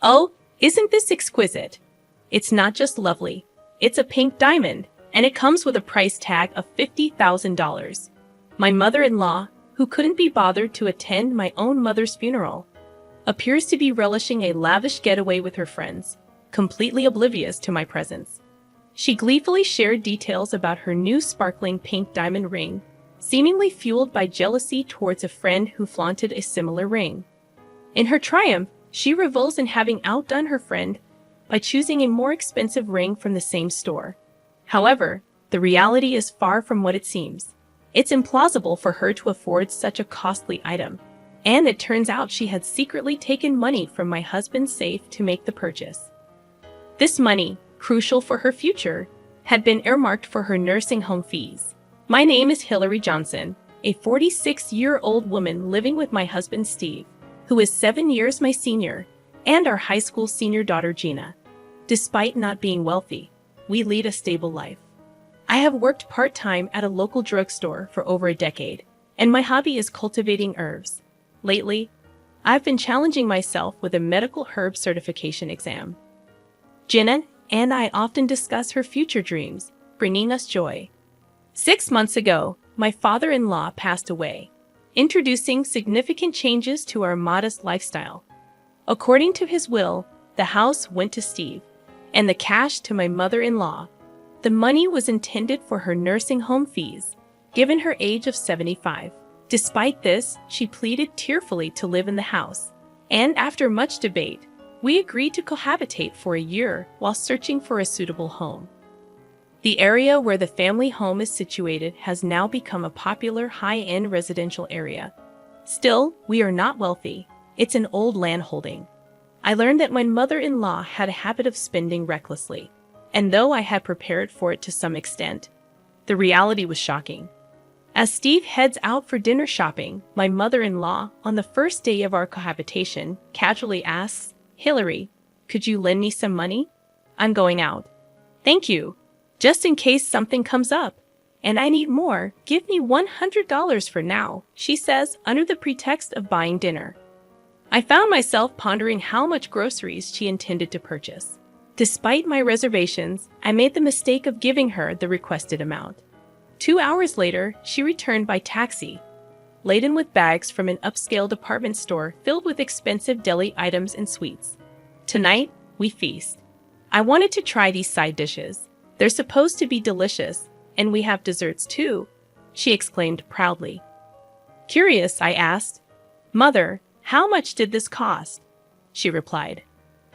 Oh, isn't this exquisite? It's not just lovely, it's a pink diamond, and it comes with a price tag of $50,000. My mother-in-law, who couldn't be bothered to attend my own mother's funeral, appears to be relishing a lavish getaway with her friends, completely oblivious to my presence. She gleefully shared details about her new sparkling pink diamond ring, seemingly fueled by jealousy towards a friend who flaunted a similar ring. In her triumph, she revels in having outdone her friend by choosing a more expensive ring from the same store. However, the reality is far from what it seems. It's implausible for her to afford such a costly item, and it turns out she had secretly taken money from my husband's safe to make the purchase. This money, crucial for her future, had been earmarked for her nursing home fees. My name is Hillary Johnson, a 46-year-old woman living with my husband Steve, who is 7 years my senior, and our high school senior daughter Gina. Despite not being wealthy, we lead a stable life. I have worked part-time at a local drugstore for over a decade, and my hobby is cultivating herbs. Lately, I've been challenging myself with a medical herb certification exam. Gina and I often discuss her future dreams, bringing us joy. 6 months ago, my father-in-law passed away, introducing significant changes to our modest lifestyle. According to his will, the house went to Steve, and the cash to my mother-in-law. The money was intended for her nursing home fees, given her age of 75. Despite this, she pleaded tearfully to live in the house, and after much debate, we agreed to cohabitate for a year while searching for a suitable home. The area where the family home is situated has now become a popular high-end residential area. Still, we are not wealthy. It's an old land holding. I learned that my mother-in-law had a habit of spending recklessly, and though I had prepared for it to some extent, the reality was shocking. As Steve heads out for dinner shopping, my mother-in-law, on the first day of our cohabitation, casually asks, "Hillary, could you lend me some money? I'm going out." "Thank you. Just in case something comes up. And I need more, give me $100 for now," she says under the pretext of buying dinner. I found myself pondering how much groceries she intended to purchase. Despite my reservations, I made the mistake of giving her the requested amount. 2 hours later, she returned by taxi, laden with bags from an upscale department store filled with expensive deli items and sweets. "Tonight, we feast. I wanted to try these side dishes. They're supposed to be delicious, and we have desserts too," she exclaimed proudly. Curious, I asked, "Mother, how much did this cost?" She replied,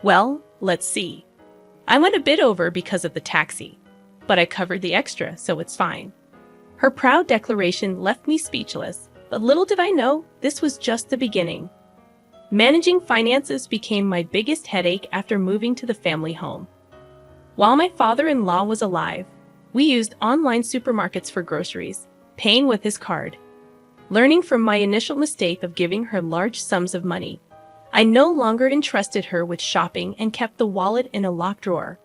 "Well, let's see. I went a bit over because of the taxi, but I covered the extra, so it's fine." Her proud declaration left me speechless, but little did I know this was just the beginning. Managing finances became my biggest headache after moving to the family home. While my father-in-law was alive, we used online supermarkets for groceries, paying with his card. Learning from my initial mistake of giving her large sums of money, I no longer entrusted her with shopping and kept the wallet in a locked drawer.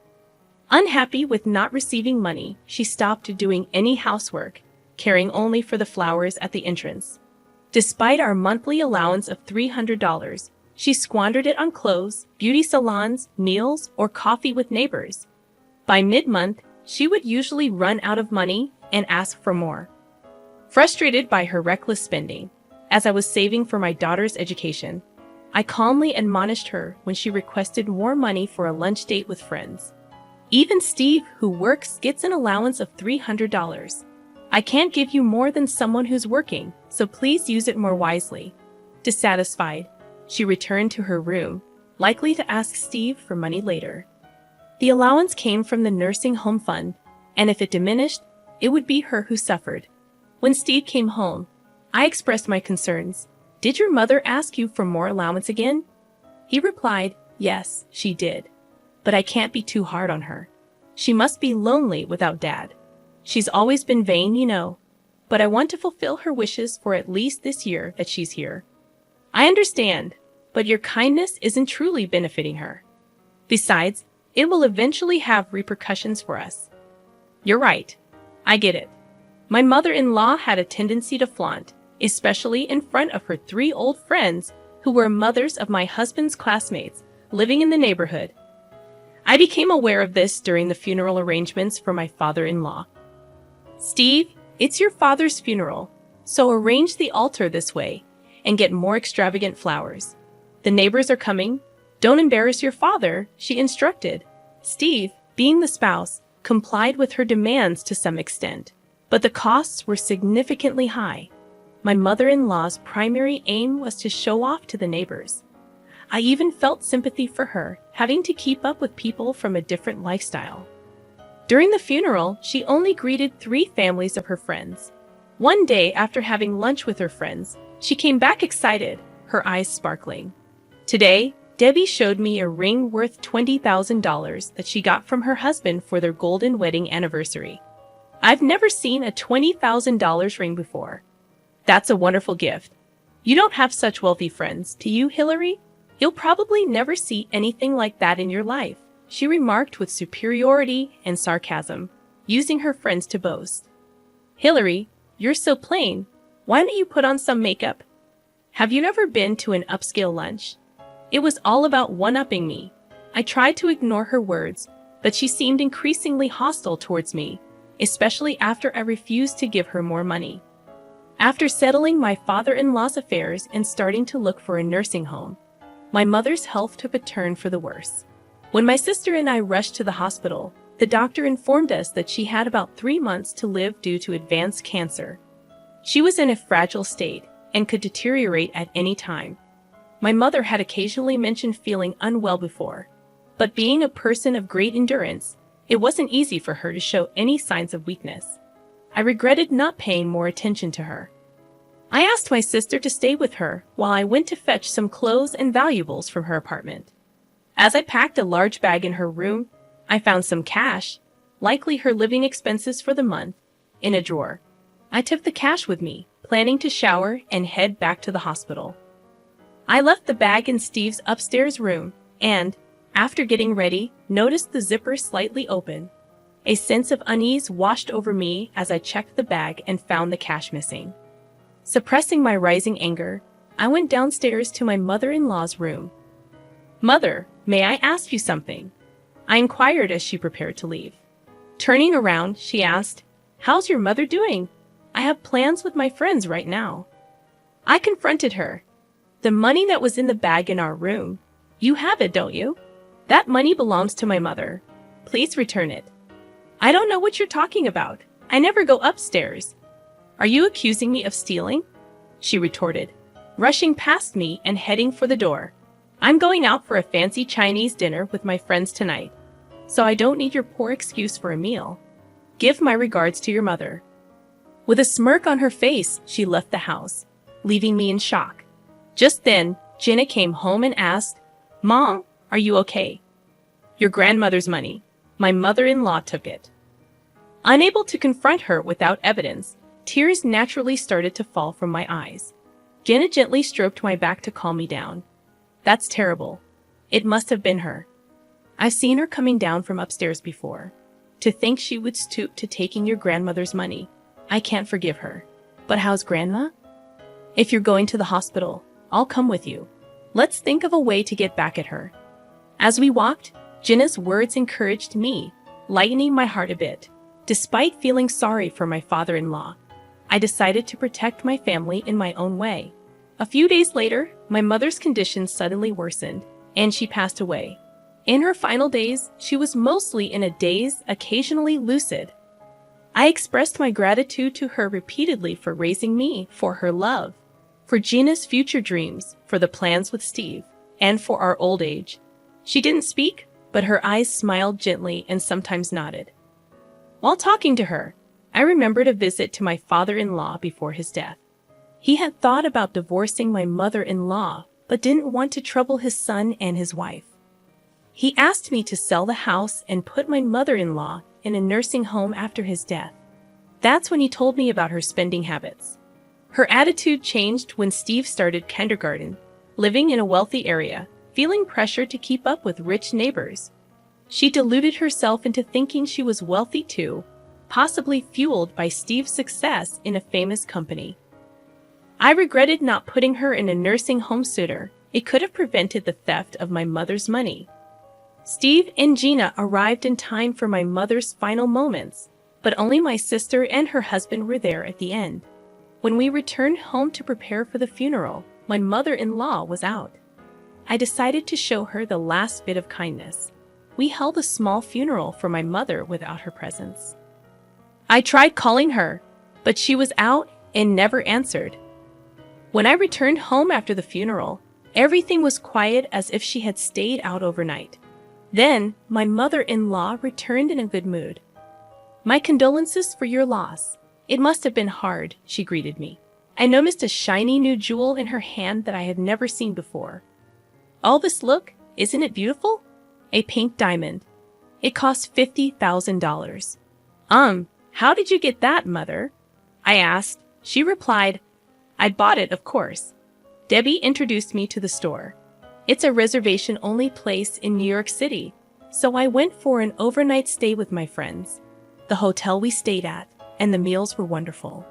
Unhappy with not receiving money, she stopped doing any housework, caring only for the flowers at the entrance. Despite our monthly allowance of $300, she squandered it on clothes, beauty salons, meals, or coffee with neighbors. By mid-month, she would usually run out of money and ask for more. Frustrated by her reckless spending, as I was saving for my daughter's education, I calmly admonished her when she requested more money for a lunch date with friends. "Even Steve, who works, gets an allowance of $300. I can't give you more than someone who's working, so please use it more wisely." Dissatisfied, she returned to her room, likely to ask Steve for money later. The allowance came from the nursing home fund, and if it diminished, it would be her who suffered. When Steve came home, I expressed my concerns. "Did your mother ask you for more allowance again?" He replied, "Yes, she did. But I can't be too hard on her. She must be lonely without Dad. She's always been vain, you know. But I want to fulfill her wishes for at least this year that she's here." "I understand, but your kindness isn't truly benefiting her. Besides, it will eventually have repercussions for us." "You're right. I get it." My mother-in-law had a tendency to flaunt, especially in front of her 3 old friends who were mothers of my husband's classmates, living in the neighborhood. I became aware of this during the funeral arrangements for my father-in-law. Steve, it's your father's funeral, so arrange the altar this way and get more extravagant flowers. The neighbors are coming. Don't embarrass your father, she instructed. Steve, being the spouse, complied with her demands to some extent, but the costs were significantly high. My mother-in-law's primary aim was to show off to the neighbors. I even felt sympathy for her, having to keep up with people from a different lifestyle. During the funeral, she only greeted 3 families of her friends. One day, after having lunch with her friends, she came back excited, her eyes sparkling. Today, Debbie showed me a ring worth $20,000 that she got from her husband for their golden wedding anniversary. I've never seen a $20,000 ring before. That's a wonderful gift. You don't have such wealthy friends, do you, Hillary? You'll probably never see anything like that in your life, she remarked with superiority and sarcasm, using her friends to boast. Hillary, you're so plain. Why don't you put on some makeup? Have you never been to an upscale lunch? It was all about one-upping me. I tried to ignore her words, but she seemed increasingly hostile towards me, especially after I refused to give her more money. After settling my father-in-law's affairs and starting to look for a nursing home, my mother's health took a turn for the worse. When my sister and I rushed to the hospital, the doctor informed us that she had about 3 months to live due to advanced cancer. She was in a fragile state and could deteriorate at any time. My mother had occasionally mentioned feeling unwell before, but being a person of great endurance, it wasn't easy for her to show any signs of weakness. I regretted not paying more attention to her. I asked my sister to stay with her while I went to fetch some clothes and valuables from her apartment. As I packed a large bag in her room, I found some cash, likely her living expenses for the month, in a drawer. I took the cash with me, planning to shower and head back to the hospital. I left the bag in Steve's upstairs room and, after getting ready, noticed the zipper slightly open. A sense of unease washed over me as I checked the bag and found the cash missing. Suppressing my rising anger, I went downstairs to my mother-in-law's room. "Mother, may I ask you something?" I inquired as she prepared to leave. Turning around, she asked, "How's your mother doing? I have plans with my friends right now." I confronted her. "The money that was in the bag in our room, you have it, don't you? That money belongs to my mother. Please return it." "I don't know what you're talking about. I never go upstairs." "Are you accusing me of stealing?" she retorted, rushing past me and heading for the door. "I'm going out for a fancy Chinese dinner with my friends tonight, so I don't need your poor excuse for a meal. Give my regards to your mother." With a smirk on her face, she left the house, leaving me in shock. Just then, Jenna came home and asked, "Mom, are you okay?" "Your grandmother's money. My mother-in-law took it." Unable to confront her without evidence, tears naturally started to fall from my eyes. Jenna gently stroked my back to calm me down. "That's terrible. It must have been her. I've seen her coming down from upstairs before. To think she would stoop to taking your grandmother's money. I can't forgive her. But how's Grandma? If you're going to the hospital, I'll come with you. Let's think of a way to get back at her." As we walked, Jenna's words encouraged me, lightening my heart a bit. Despite feeling sorry for my father-in-law, I decided to protect my family in my own way. A few days later, my mother's condition suddenly worsened, and she passed away. In her final days, she was mostly in a daze, occasionally lucid. I expressed my gratitude to her repeatedly for raising me, for her love, for Gina's future dreams, for the plans with Steve, and for our old age. She didn't speak, but her eyes smiled gently and sometimes nodded. While talking to her, I remembered a visit to my father-in-law before his death. He had thought about divorcing my mother-in-law, but didn't want to trouble his son and his wife. He asked me to sell the house and put my mother-in-law in a nursing home after his death. That's when he told me about her spending habits. Her attitude changed when Steve started kindergarten, living in a wealthy area, feeling pressure to keep up with rich neighbors. She deluded herself into thinking she was wealthy too, possibly fueled by Steve's success in a famous company. I regretted not putting her in a nursing home sooner, It could have prevented the theft of my mother's money. Steve and Gina arrived in time for my mother's final moments, but only my sister and her husband were there at the end. When we returned home to prepare for the funeral, my mother-in-law was out. I decided to show her the last bit of kindness. We held a small funeral for my mother without her presence. I tried calling her, but she was out and never answered. When I returned home after the funeral, everything was quiet as if she had stayed out overnight. Then, my mother-in-law returned in a good mood. "My condolences for your loss. It must have been hard," she greeted me. I noticed a shiny new jewel in her hand that I had never seen before. "Oh, this look, isn't it beautiful?" "A pink diamond. It cost $50,000. How did you get that, Mother?" I asked. She replied, "I bought it, of course." Debbie introduced me to the store. It's a reservation-only place in New York City, so I went for an overnight stay with my friends. The hotel we stayed at, and the meals were wonderful.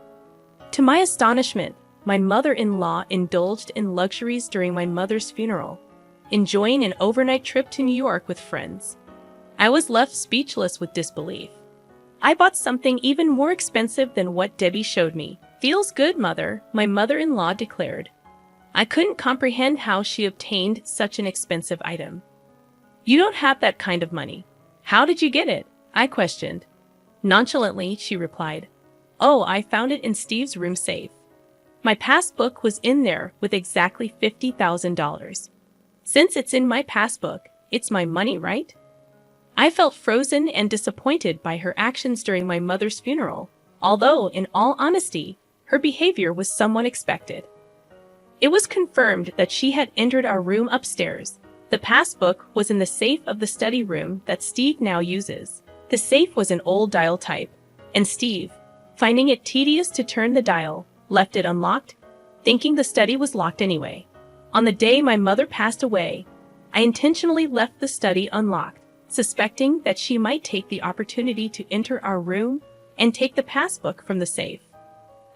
To my astonishment, my mother-in-law indulged in luxuries during my mother's funeral, enjoying an overnight trip to New York with friends. I was left speechless with disbelief. I bought something even more expensive than what Debbie showed me. "Feels good, Mother," my mother-in-law declared. I couldn't comprehend how she obtained such an expensive item. "You don't have that kind of money. How did you get it?" I questioned. Nonchalantly, she replied, "Oh, I found it in Steve's room safe. My passbook was in there with exactly $50,000. Since it's in my passbook, it's my money, right?" I felt frozen and disappointed by her actions during my mother's funeral, although, in all honesty, her behavior was somewhat expected. It was confirmed that she had entered our room upstairs. The passbook was in the safe of the study room that Steve now uses. The safe was an old dial type, and Steve, finding it tedious to turn the dial, left it unlocked, thinking the study was locked anyway. On the day my mother passed away, I intentionally left the study unlocked, suspecting that she might take the opportunity to enter our room and take the passbook from the safe.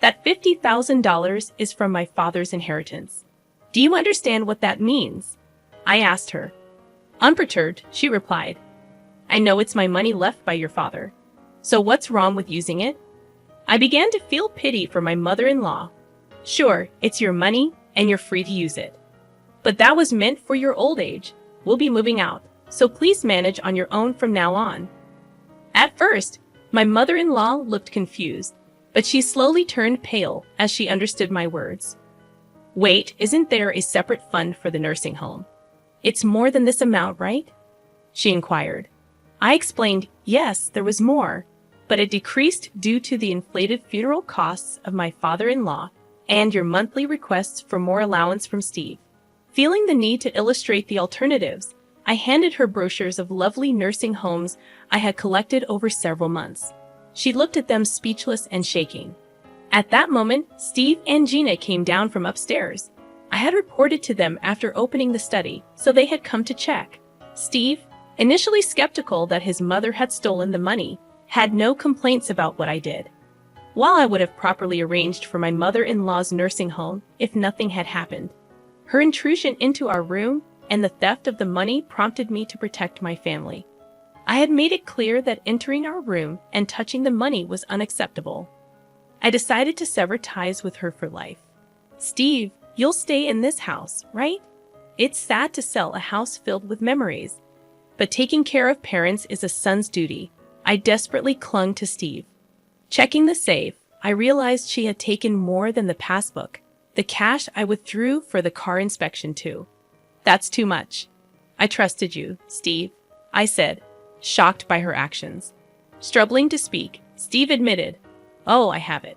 That $50,000 is from my father's inheritance. Do you understand what that means? I asked her. Unperturbed, she replied, "I know it's my money left by your father. So what's wrong with using it?" I began to feel pity for my mother-in-law. "Sure, it's your money and you're free to use it. But that was meant for your old age. We'll be moving out, so please manage on your own from now on." At first, my mother-in-law looked confused, but she slowly turned pale as she understood my words. "Wait, isn't there a separate fund for the nursing home? It's more than this amount, right?" she inquired. I explained, yes, there was more, but it decreased due to the inflated funeral costs of my father-in-law and your monthly requests for more allowance from Steve. Feeling the need to illustrate the alternatives, I handed her brochures of lovely nursing homes I had collected over several months. She looked at them speechless and shaking. At that moment, Steve and Gina came down from upstairs. I had reported to them after opening the study, so they had come to check. Steve, initially skeptical that his mother had stolen the money, had no complaints about what I did. While I would have properly arranged for my mother-in-law's nursing home if nothing had happened, her intrusion into our room and the theft of the money prompted me to protect my family. I had made it clear that entering our room and touching the money was unacceptable. I decided to sever ties with her for life. "Steve, you'll stay in this house, right? It's sad to sell a house filled with memories, but taking care of parents is a son's duty." I desperately clung to Steve. Checking the safe, I realized she had taken more than the passbook. The cash I withdrew for the car inspection too. "That's too much. I trusted you, Steve," I said, shocked by her actions. Struggling to speak, Steve admitted, "Oh, I have it.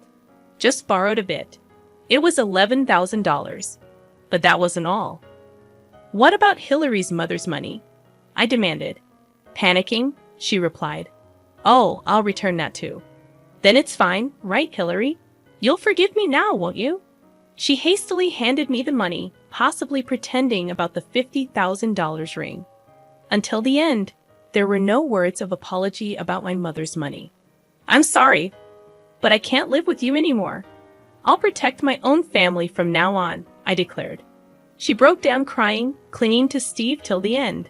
Just borrowed a bit. It was $11,000. But that wasn't all." "What about Hillary's mother's money?" I demanded. Panicking, she replied, "Oh, I'll return that too." "Then it's fine, right, Hillary? You'll forgive me now, won't you?" She hastily handed me the money, possibly pretending about the $50,000 ring. Until the end, there were no words of apology about my mother's money. "I'm sorry, but I can't live with you anymore. I'll protect my own family from now on," I declared. She broke down crying, clinging to Steve till the end.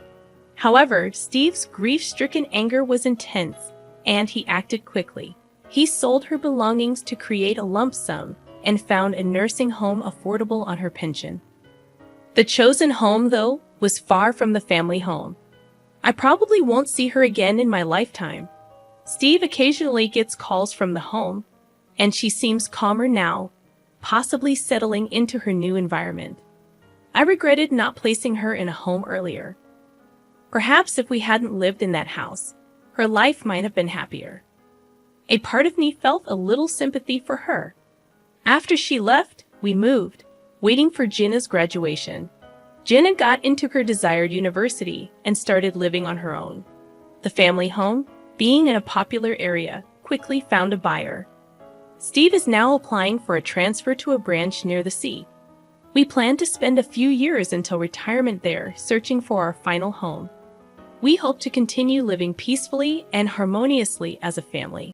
However, Steve's grief-stricken anger was intense, and he acted quickly. He sold her belongings to create a lump sum and found a nursing home affordable on her pension. The chosen home, though, was far from the family home. I probably won't see her again in my lifetime. Steve occasionally gets calls from the home, and she seems calmer now, possibly settling into her new environment. I regretted not placing her in a home earlier. Perhaps if we hadn't lived in that house, her life might have been happier. A part of me felt a little sympathy for her. After she left, we moved, waiting for Jenna's graduation. Jenna got into her desired university and started living on her own. The family home, being in a popular area, quickly found a buyer. Steve is now applying for a transfer to a branch near the sea. We plan to spend a few years until retirement there, searching for our final home. We hope to continue living peacefully and harmoniously as a family.